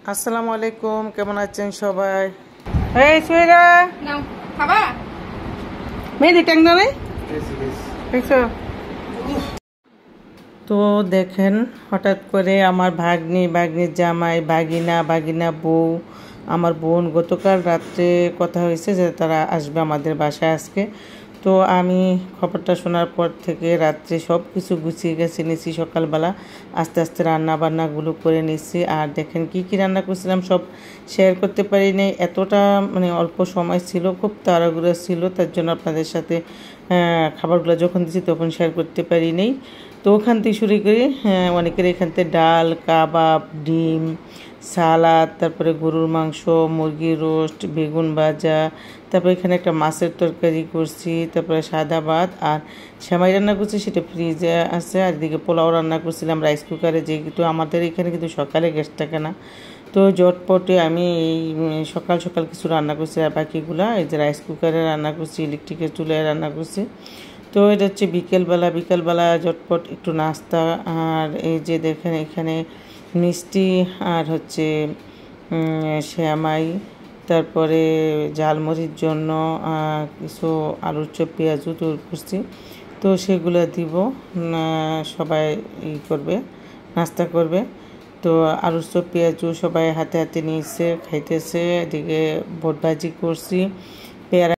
আসসালামু আলাইকুম, কেমন আছেন সবাই? এই সুইরা নাও খাবা মেহেদি ট্যাং না নাই দেখছো? তো দেখেন, হঠাৎ করে আমার ভাগ্নির জামাই, বাগিনা বউ, আমার বোন গতকাল রাত্রে কথা হয়েছে যে তারা আসবে আমাদের বাসায় আজকে। তো আমি খবরটা শোনার পর থেকে রাত্রে সব কিছু গুছিয়ে গেছে নিয়েছি, সকালবেলা আস্তে আস্তে রান্না বান্নাগুলো করে নিচ্ছি। আর দেখেন কি কি রান্না করছিলাম সব শেয়ার করতে পারিনি, এতটা মানে অল্প সময় ছিল, খুব তাড়াহুড়ো ছিল, তার জন্য আপনাদের সাথে খাবারগুলো যখন দিচ্ছি তখন শেয়ার করতে পারিনি। তো ওখান থেকে শুরু করি, অনেকের এখান থেকে ডাল, কাবাব, ডিম, সালাদ, তারপরে গরুর মাংস, মুরগির রোস্ট, বেগুন ভাজা, তারপরে এখানে একটা মাছের তরকারি করছি, তারপরে সাদা ভাত আর সেমাই রান্না করছি, সেটা ফ্রিজে আছে। আর এদিকে পোলাও রান্না করছিলাম রাইস কুকারে, যেহেতু আমাদের এখানে কিন্তু সকালে গ্যাস থাকে না। তো জটপটে আমি এই সকাল সকাল কিছু রান্না করছি, আর বাকিগুলা এই যে রাইস কুকারে রান্না করছি, ইলেকট্রিকের চুলায় রান্না করছি। তো এটা হচ্ছে বিকেলবেলা ঝটপট একটু নাস্তা। আর এই যে দেখেন এখানে মিষ্টি আর হচ্ছে সেমাই, তারপরে ঝালমুড়ির জন্য কিছু আলুর চপ পেঁয়াজু তৈরি করছি। তো সেগুলো দিব, সবাই করবে, নাস্তা করবে। তো আলুর চপ পেঁয়াজু সবাই হাতে হাতে নিয়েছে, খাইতেছে। এদিকে ভোট ভাজি করছি, পেয়ারা